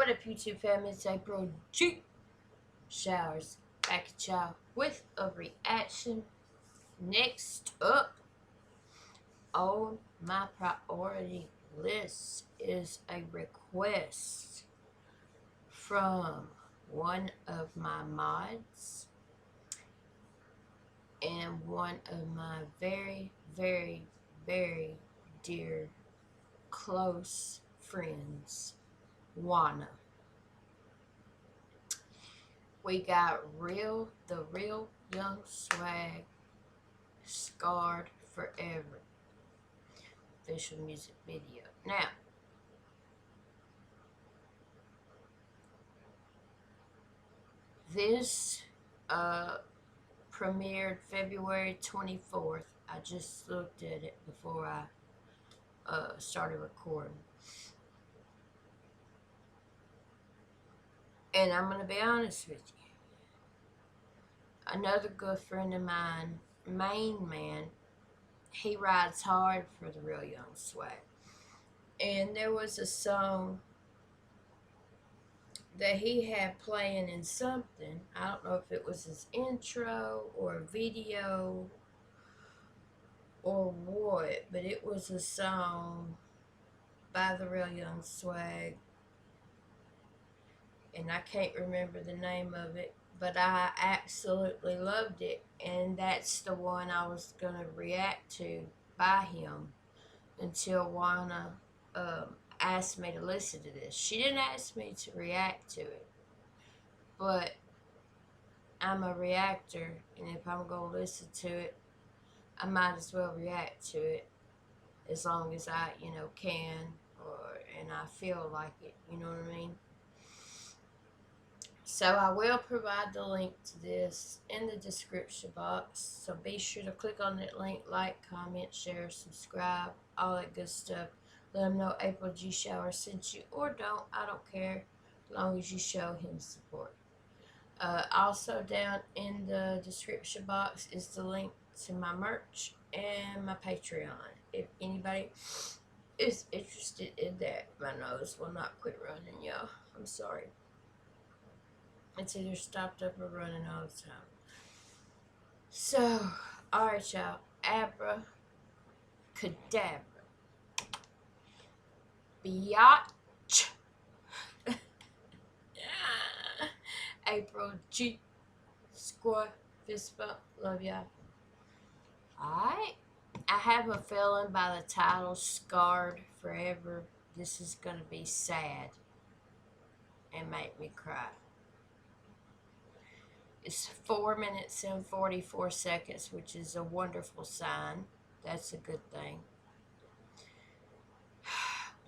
What up, YouTube family? It's April G. Showers back at y'all with a reaction. Next up on my priority list is a request from one of my mods and one of my very, very, very dear close friends, Wana. We got the real young Swagg, Scarred Forever official music video. Now, this premiered February 24th. I just looked at it before I started recording. And I'm going to be honest with you. Another good friend of mine, Main Man, he rides hard for the real young Swagg. And there was a song that he had playing in something. I don't know if it was his intro or a video or what, but it was a song by the real young Swagg. And I can't remember the name of it, but I absolutely loved it, and that's the one I was going to react to by him until Wana asked me to listen to this. She didn't ask me to react to it, but I'm a reactor, and if I'm going to listen to it, I might as well react to it as long as I, can, and I feel like it, you know what I mean? So I will provide the link to this in the description box. So be sure to click on that link, like, comment, share, subscribe, all that good stuff. Let him know April G. Shower sent you, or don't. I don't care, as long as you show him support. Also down in the description box is the link to my merch and my Patreon. If anybody is interested in that, my nose will not quit running, y'all. I'm sorry. It's either stopped up or running all the time. So, alright, y'all. Abracadabra. Biatch. April G. Squad. Fist bump. Love y'all. Alright. I have a feeling by the title, Scarred Forever, this is going to be sad and make me cry. It's 4 minutes and 44 seconds, which is a wonderful sign. That's a good thing.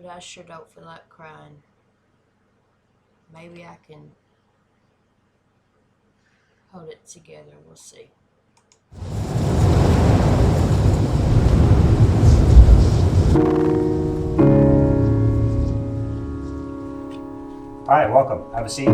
But I sure don't feel like crying. Maybe I can hold it together. We'll see. All right, welcome. Have a seat.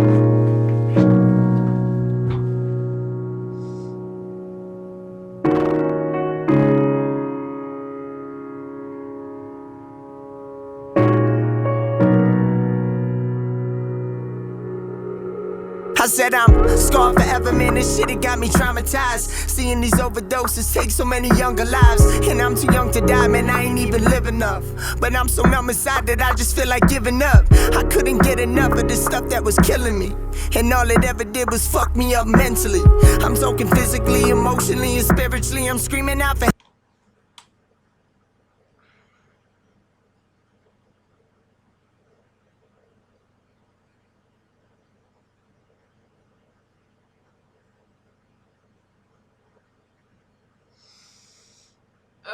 I said I'm scarred forever, man, this shit, it got me traumatized. Seeing these overdoses take so many younger lives. And I'm too young to die, man, I ain't even live enough. But I'm so numb inside that I just feel like giving up. I couldn't get enough of the stuff that was killing me, and all it ever did was fuck me up mentally. I'm talking physically, emotionally, and spiritually. I'm screaming out for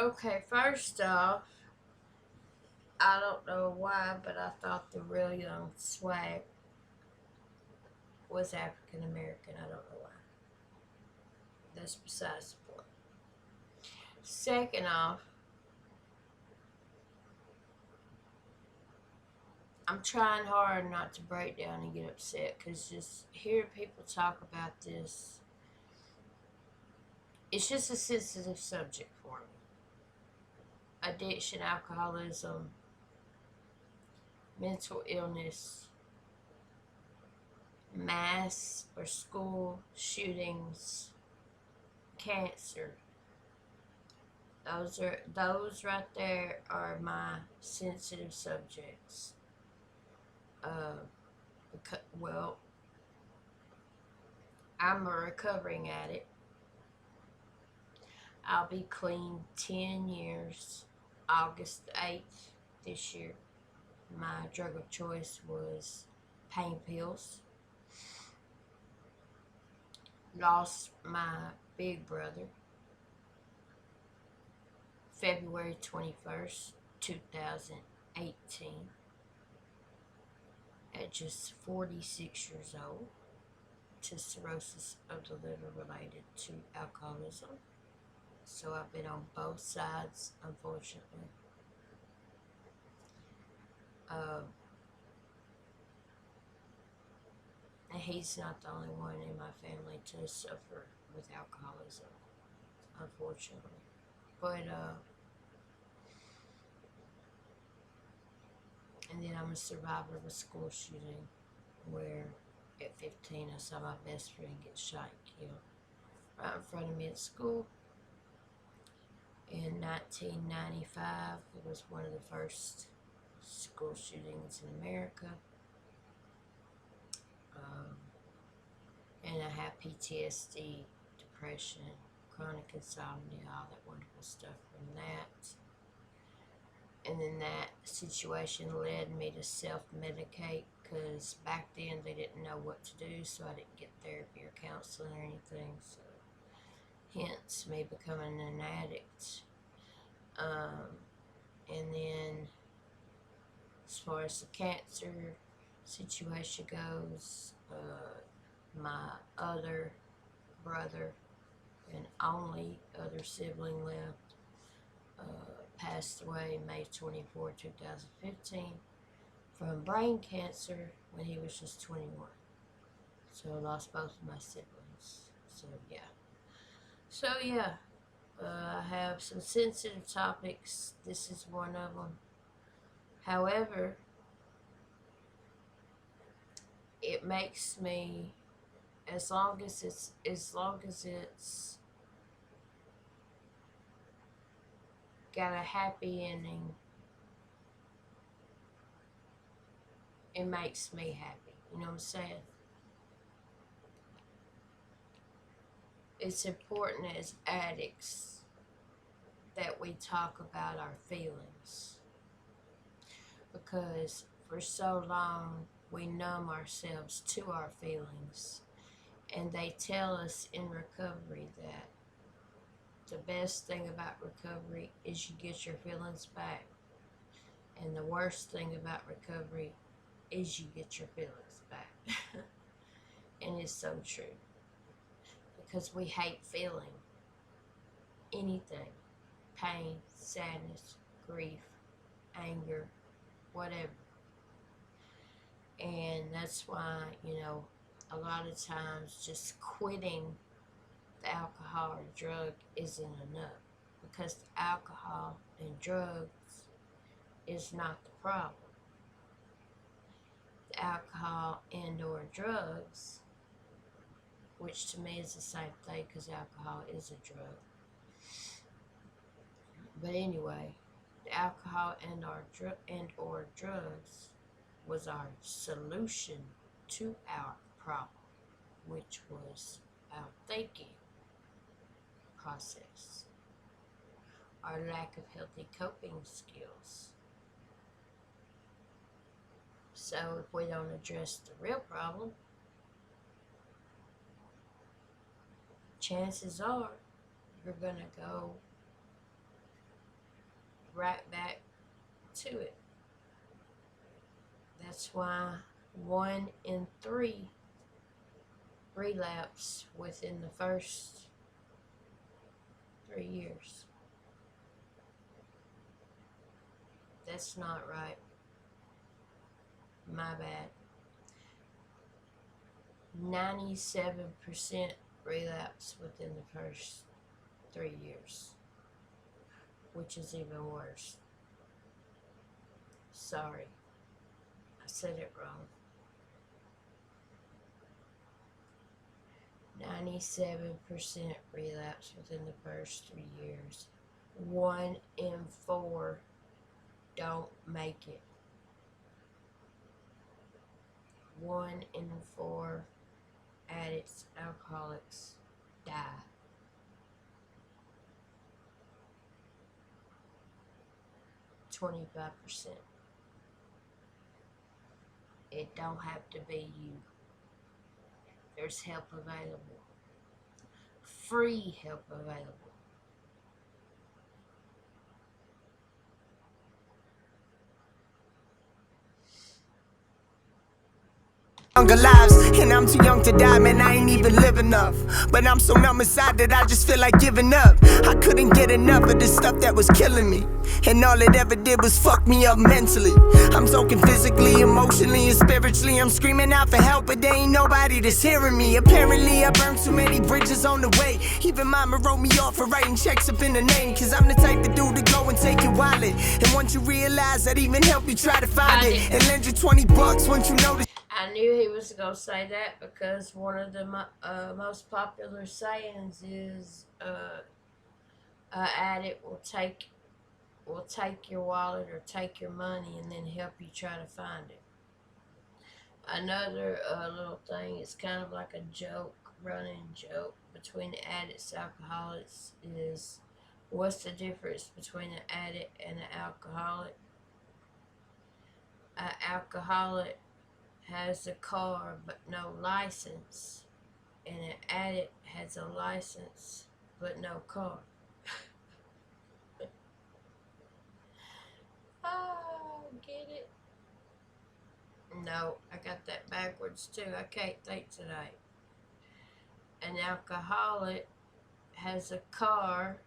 Okay, first off, I don't know why, but I thought the real young Swagg was African American. I don't know why. That's besides the point. Second off, I'm trying hard not to break down and get upset, because just hearing people talk about this, it's just a sensitive subject for me. Addiction, alcoholism, mental illness, mass or school shootings, cancer. Those right there are my sensitive subjects. Well, I'm a recovering addict. I'll be clean 10 years, August 8th this year. My drug of choice was pain pills. Lost my big brother February 21st, 2018, at just 46 years old, to cirrhosis of the liver related to alcoholism. So I've been on both sides, unfortunately. And he's not the only one in my family to suffer with alcoholism, unfortunately. But, and then I'm a survivor of a school shooting where at 15 I saw my best friend get shot and killed right in front of me at school. In 1995, it was one of the first school shootings in America. And I have PTSD, depression, chronic insomnia, all that wonderful stuff from that. And then that situation led me to self-medicate, because back then they didn't know what to do, so I didn't get therapy or counseling or anything. So hence me becoming an addict. And then as far as the cancer situation goes, my other brother and only other sibling left passed away May 24, 2015 from brain cancer when he was just 21. So I lost both of my siblings. So yeah, I have some sensitive topics. This is one of them. However, it makes me, as long as it's got a happy ending, it makes me happy. You know what I'm saying? It's important as addicts that we talk about our feelings, because for so long we numb ourselves to our feelings, and they tell us in recovery that the best thing about recovery is you get your feelings back, and the worst thing about recovery is you get your feelings back. And it's so true, because we hate feeling anything: pain, sadness, grief, anger, whatever. And that's why, a lot of times just quitting the alcohol or drug isn't enough, because the alcohol and drugs is not the problem. The alcohol and or drugs, which to me is the same thing, because alcohol is a drug. But anyway, the alcohol and or drugs was our solution to our problem, which was our thinking process, our lack of healthy coping skills. So if we don't address the real problem, chances are you're going to go right back to it. That's why 1 in 3 relapse within the first 3 years. That's not right. My bad. 97% relapse within the first 3 years, which is even worse. Sorry, I said it wrong. 97% relapse within the first 3 years. 1 in 4 don't make it. 1 in 4 addicts, alcoholics die. $25%. It don't have to be you. There's help available. Free help available. Younger lives, and I'm too young to die, man, I ain't even live enough. But I'm so numb inside that I just feel like giving up. I couldn't get enough of the stuff that was killing me, and all it ever did was fuck me up mentally. I'm soaking physically, emotionally, and spiritually. I'm screaming out for help, but there ain't nobody that's hearing me. Apparently I burned too many bridges on the way. Even mama wrote me off for writing checks up in the name, cause I'm the type of dude to go and take your wallet, and once you realize that, even help you try to find it, and lend you $20 once you notice. I knew he was going to say that because one of the most popular sayings is an addict will take your wallet or take your money and then help you try to find it. Another little thing, it's kind of like a joke, running joke between the addicts and alcoholics is, what's the difference between an addict and an alcoholic? An alcoholic has a car but no license, and an addict has a license but no car. Oh, get it? No, I got that backwards too. I can't think today. An alcoholic has a car.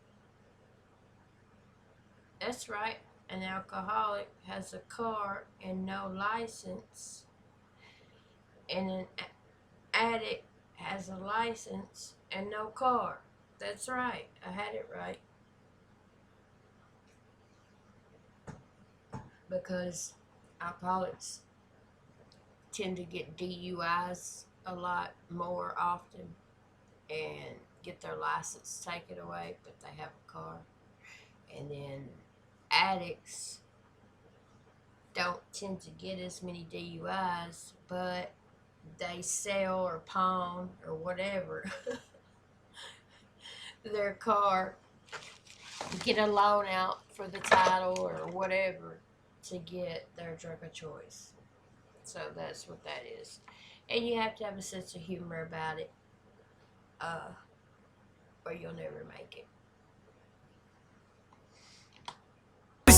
That's right. An alcoholic has a car and no license, and an addict has a license and no car. That's right. I had it right. Because alcoholics tend to get DUIs a lot more often and get their license taken away, but they have a car. And then addicts don't tend to get as many DUIs, but they sell or pawn or whatever their car, get a loan out for the title or whatever to get their drug of choice. So that's what that is. And you have to have a sense of humor about it, or you'll never make it.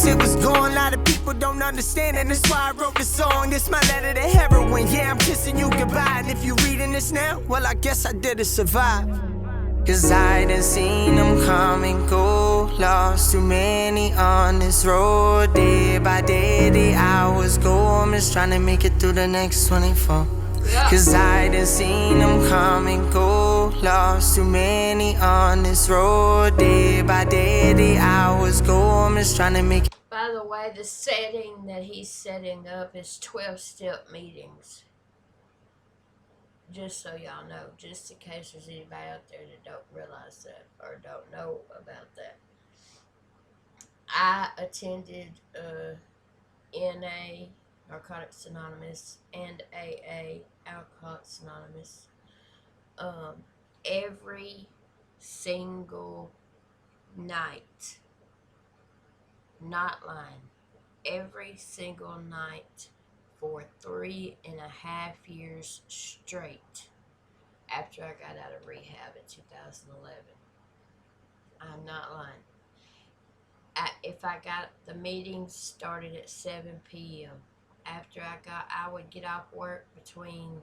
It was gone, a lot of people don't understand, and that's why I wrote the song. This my letter to heroin, yeah, I'm kissing you goodbye. And if you reading this now, well, I guess I didn't survive. Cause I done seen them come and go, lost too many on this road. Day by day, the hours go, I'm just trying to make it through the next 24. Cause I done seen them come and go, lost too many on this road. Day by day, the hours go, I'm just trying to make it. By the way, the setting that he's setting up is 12-step meetings. Just so y'all know, just in case there's anybody out there that don't realize that or don't know about that. I attended NA, Narcotics Anonymous, and AA, Alcoholics Anonymous, every single night. Not lying. Every single night for 3.5 years straight after I got out of rehab in 2011. I'm not lying. If I got the meetings started at 7 p.m. After I would get off work between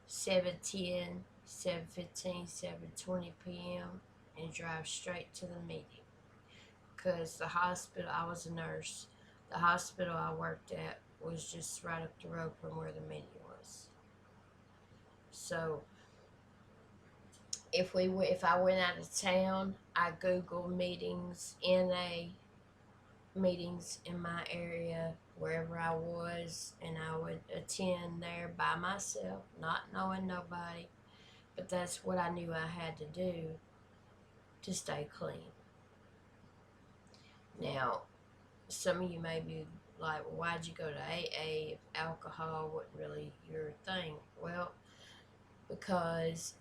7:10, 7:15, 7:20 p.m. and drive straight to the meeting. Because the hospital, I was a nurse, the hospital I worked at was just right up the road from where the meeting was. So if I went out of town, I Googled meetings, NA meetings in my area, wherever I was, and I would attend there by myself, not knowing nobody. But that's what I knew I had to do to stay clean. Now, some of you may be like, well, why'd you go to AA if alcohol wasn't really your thing? Well, because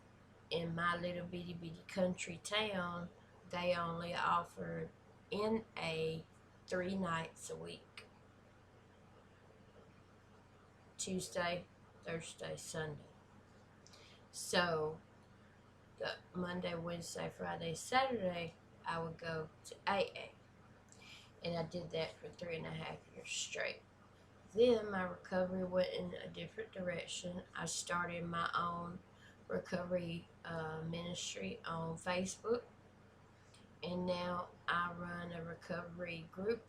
in my little bitty country town, they only offered NA 3 nights a week. Tuesday, Thursday, Sunday. So, the Monday, Wednesday, Friday, Saturday, I would go to AA. And I did that for 3.5 years straight. Then my recovery went in a different direction. I started my own recovery ministry on Facebook. And now I run a recovery group,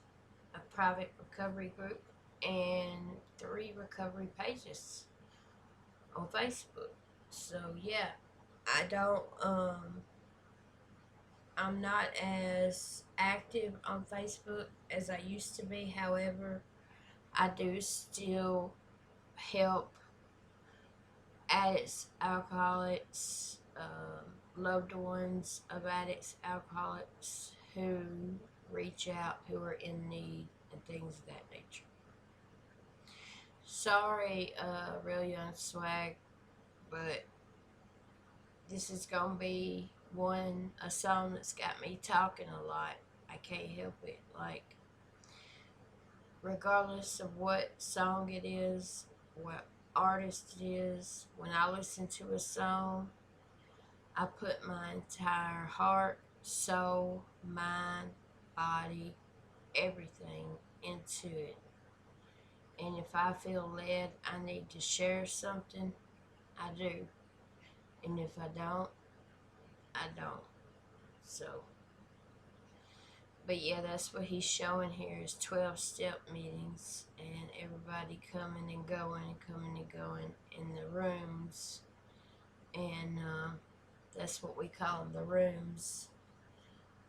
a private recovery group, and 3 recovery pages on Facebook. So yeah, I'm not as active on Facebook as I used to be. However, I do still help addicts, alcoholics, loved ones of addicts, alcoholics who reach out, who are in need, and things of that nature. Sorry, Real Young Swagg, but this is gonna be a song that's got me talking a lot. I can't help it. Like, regardless of what song it is, what artist it is, when I listen to a song, I put my entire heart, soul, mind, body, everything into it. And if I feel led, I need to share something, I do. And if I don't, I don't. So, but yeah, that's what he's showing here is 12-step meetings and everybody coming and going in the rooms. And that's what we call them, the rooms.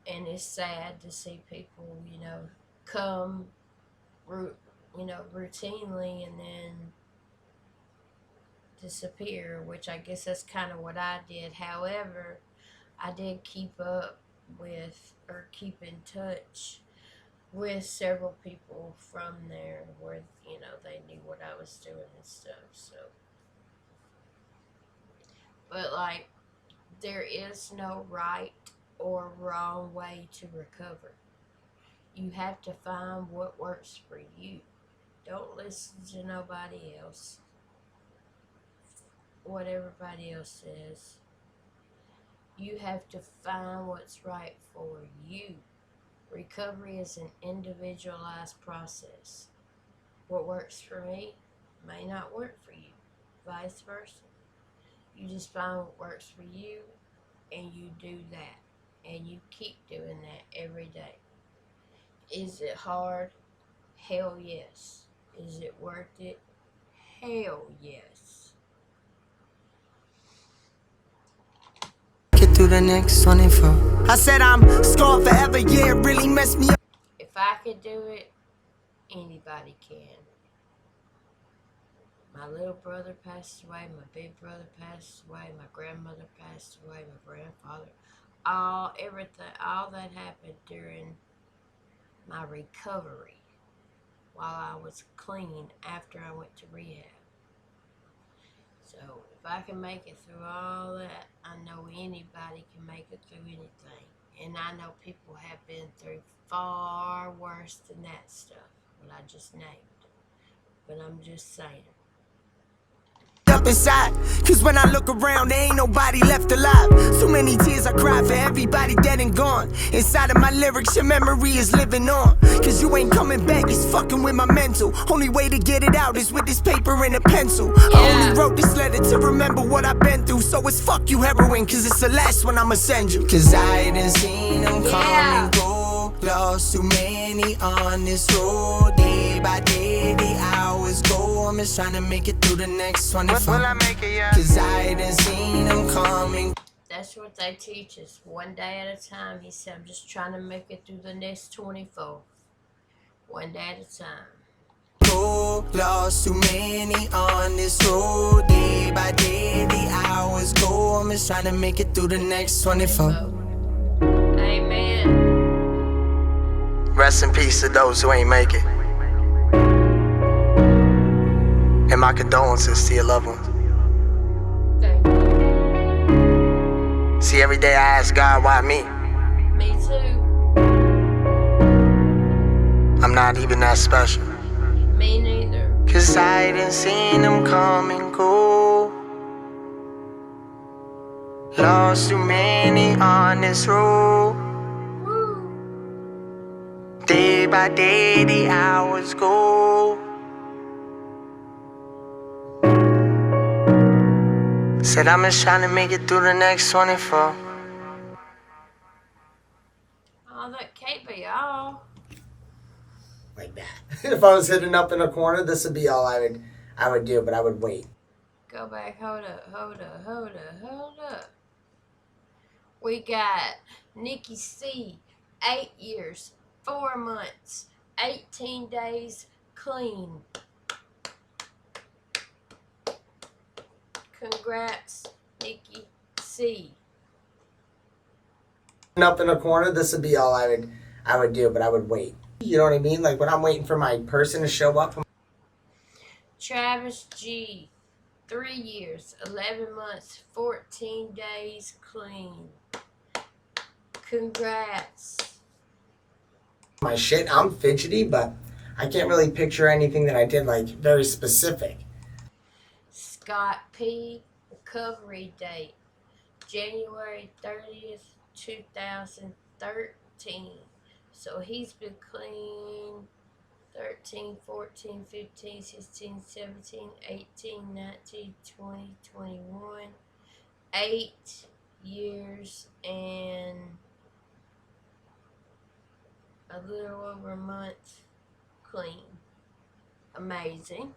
And it's sad to see people, come, routinely and then disappear, which I guess that's kind of what I did. However, I did keep in touch with several people from there where, they knew what I was doing and stuff. So, but like, there is no right or wrong way to recover. You have to find what works for you. Don't listen to nobody else, what everybody else says. You have to find what's right for you. Recovery is an individualized process. What works for me may not work for you, vice versa. You just find what works for you and you do that. And you keep doing that every day. Is it hard? Hell yes. Is it worth it? Hell yes. Get through the next 24. I said I'm scarred forever, yeah, it really messed me up. If I could do it, anybody can. My little brother passed away, my big brother passed away, my grandmother passed away, my grandfather. All that happened during my recovery while I was clean after I went to rehab. So if I can make it through all that, I know anybody can make it through anything. And I know people have been through far worse than that stuff, what I just named. But I'm just saying. Up inside, cause when I look around, there ain't nobody left alive. So many tears I cry for everybody dead and gone. Inside of my lyrics, your memory is living on. Cause you ain't coming back, it's fucking with my mental. Only way to get it out is with this paper and a pencil. I only wrote this letter to remember what I've been through. So it's fuck you heroin, cause it's the last one I'ma send you. Cause I done seen them come and go. Lost too many on this road. Day by day, the hours go. I'm just trying to make it through the next 24. Will I make it, yeah? Cause I done seen them coming. That's what they teach us, one day at a time. He said, I'm just trying to make it through the next 24. One day at a time. Go, lost too many on this road. Day by day, the hours go. I'm I'm just trying to make it through the next 24. Amen. Rest in peace to those who ain't make it. And my condolences to your loved ones. Thank you. See, every day I ask God, why me? Me too. I'm not even that special. Me neither. 'Cause I done seen them come and go. Lost too many on this road. Woo. Day by day the hours go. Said I'm just trying to make it through the next 24. Oh, that can't be all. Like that. If I was hidden up in a corner, this would be all I would do, but I would wait. Go back. Hold up. We got Nikki C, 8 years, 4 months, 18 days clean. Congrats, Nikki C. Up in a corner, this would be all I would do, but I would wait. You know what I mean? Like when I'm waiting for my person to show up. Travis G, 3 years, 11 months, 14 days clean. Congrats. My shit, I'm fidgety, but I can't really picture anything that I did like very specific. Scott P, recovery date, January 30th, 2013. So he's been clean 13, 14, 15, 16, 17, 18, 19, 20, 21. 8 years and a little over a month clean. Amazing.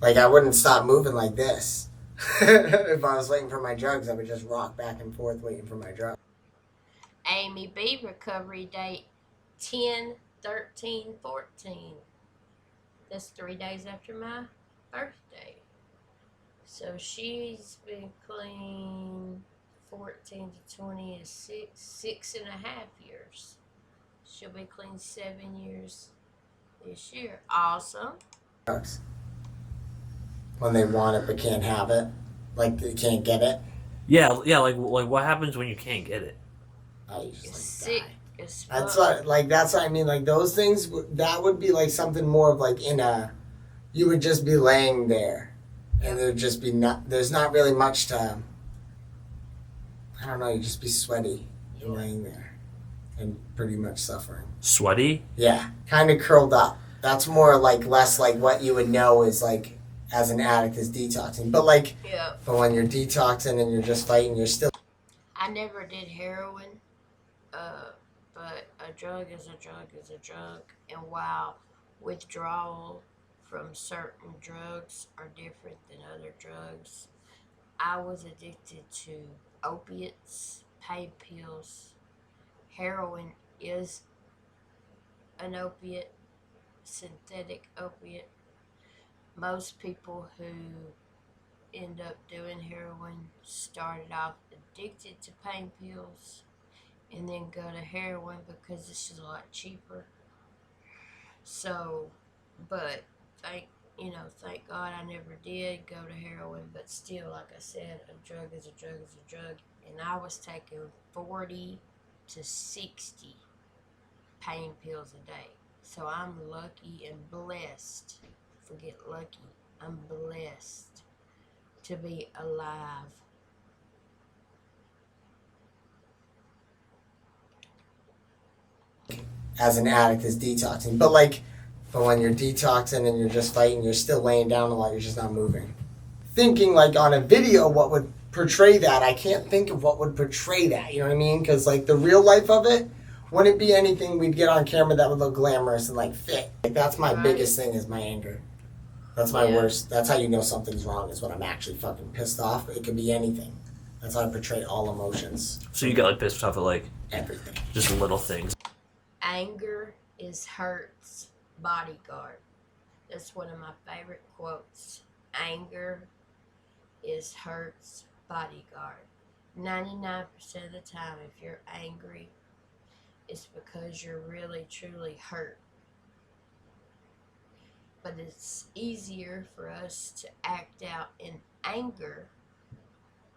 Like I wouldn't stop moving like this. If I was waiting for my drugs, I would just rock back and forth waiting for my drugs. Amy B, recovery date 10/13/14. That's 3 days after my birthday. So she's been clean 14 to 20 is 6.5 years. She'll be clean 7 years this year. Awesome. Drugs. When they want it but can't have it, like they can't get it. Yeah. Like what happens when you can't get it? I just It's like sick die. as fuck. That's what I mean. Like those things, that would be like something more of like you would just be laying there, and there'd just be there's not really much to. I don't know. You'd just be sweaty, and laying there, and pretty much suffering. Sweaty? Yeah, kind of curled up. That's more like less like what you would know is like as an addict is detoxing. But like, Yeah. but when you're detoxing and you're just fighting, you're still. I never did heroin, but a drug is a drug is a drug. And while withdrawal from certain drugs are different than other drugs, I was addicted to opiates, pain pills. Heroin is an opiate, synthetic opiate. Most people who end up doing heroin started off addicted to pain pills and then go to heroin because it's just a lot cheaper. So, but thank God I never did go to heroin, but still, like I said, a drug is a drug is a drug. And I was taking 40 to 60 pain pills a day. So I'm lucky and blessed. Forget lucky. I'm blessed to be alive. As an addict is detoxing. But when you're detoxing and you're just fighting, you're still laying down a lot, you're just not moving. Thinking like on a video what would portray that, I can't think of what would portray that, you know what I mean? Because like the real life of it wouldn't be anything we'd get on camera that would look glamorous and like fit. Like that's my biggest thing is my anger. That's my worst. That's how you know something's wrong is when I'm actually fucking pissed off. It could be anything. That's how I portray all emotions. So you got like pissed off at like Everything. just little things. Anger is hurt's bodyguard. That's one of my favorite quotes. Anger is hurt's bodyguard. 99% of the time, if you're angry, it's because you're really, truly hurt. But it's easier for us to act out in anger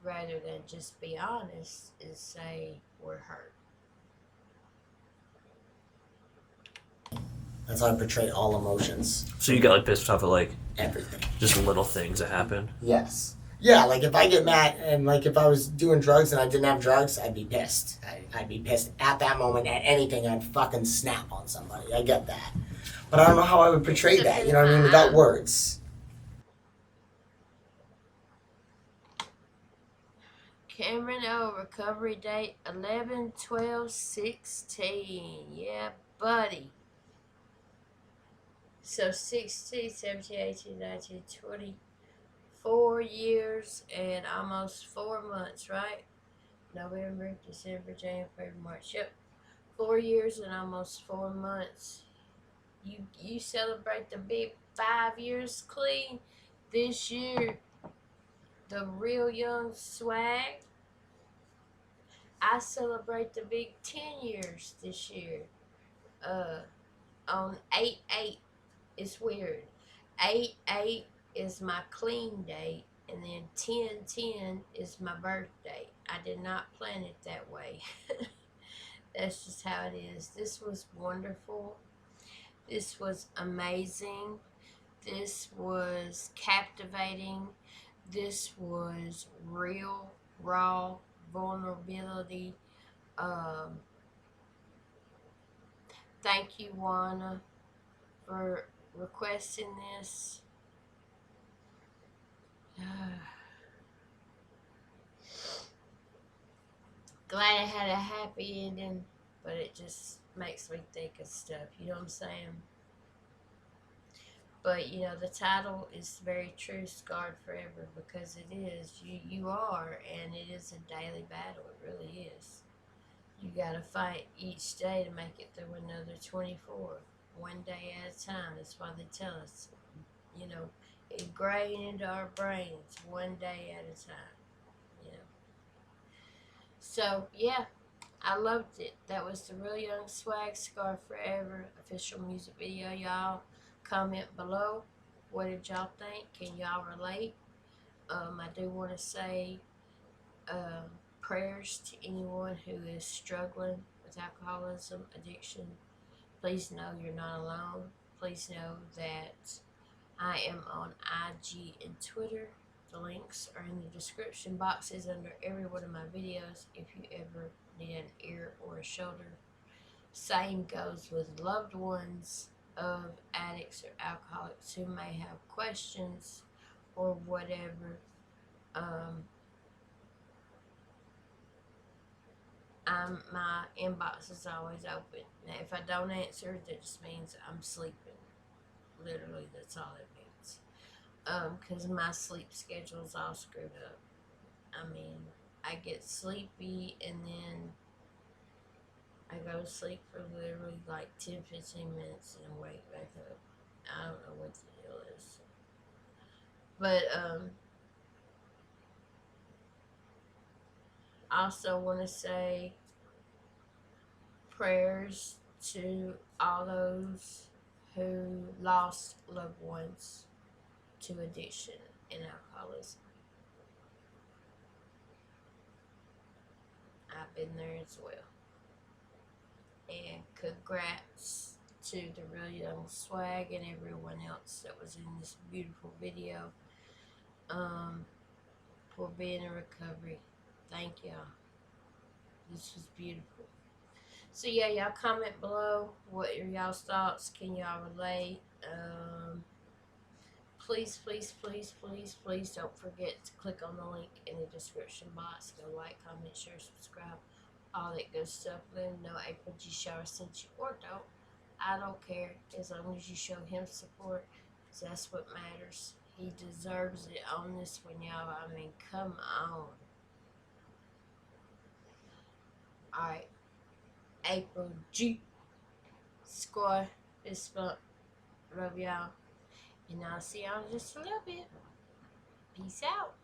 rather than just be honest and say we're hurt. That's how I portray all emotions. So you got like pissed off at like Everything. just little things that happen. Yes. Yeah, like if I get mad and like if I was doing drugs and I didn't have drugs, I'd be pissed. I'd be pissed at that moment at anything. I'd fucking snap on somebody. I get that. But I don't know how I would portray that, you know what I mean, without words. Cameron O, recovery date 11/12/16. Yeah, buddy. So 16, 17, 18, 19, 20, 4 years and almost 4 months, right? November, December, January, February, March. Yep. 4 years and almost 4 months. You celebrate the big 5 years clean this year. The real young Swagg. I celebrate the big 10 years this year. On 8/8. It's weird. 8/8 is my clean date, and then 10/10 is my birthday. I did not plan it that way. That's just how it is. This was wonderful. This was amazing. This was captivating. This was real, raw vulnerability. Thank you, Juana, for requesting this. Glad it had a happy ending, but it just makes me think of stuff, you know what I'm saying? But you know, the title is very true, Scarred Forever, because it is. You are, and it is a daily battle. It really is. You gotta fight each day to make it through another 24, one day at a time. That's why they tell us, you know, ingrained into our brains, one day at a time, you know. So yeah, I loved it. That was the Real Young Swagg Scar Forever official music video, y'all. Comment below. What did y'all think? Can y'all relate? I do want to say prayers to anyone who is struggling with alcoholism, addiction. Please know you're not alone. Please know that I am on IG and Twitter. The links are in the description boxes under every one of my videos if you ever need an ear or a shoulder. Same goes with loved ones of addicts or alcoholics who may have questions or whatever. My inbox is always open. Now, if I don't answer, that just means I'm sleeping. Literally, that's all it means. Because my sleep schedule is all screwed up. I mean, I get sleepy and then I go to sleep for literally like 10-15 minutes and wake back up. I don't know what the deal is. But I also want to say prayers to all those who lost loved ones to addiction and alcoholism. I've been there as well. And congrats to the Real Young Swagg and everyone else that was in this beautiful video for being in recovery. Thank y'all. This was beautiful. So yeah, y'all comment below. What are y'all's thoughts? Can y'all relate? Please, please, please, please, please don't forget to click on the link in the description box. Go like, comment, share, subscribe, all that good stuff. Let him know April G. Shower sent you, or don't. I don't care, as long as you show him support, because that's what matters. He deserves it on this one, y'all. I mean, come on. Alright. April G. Score this bump. Love y'all. And I'll see y'all in just a little bit. Peace out.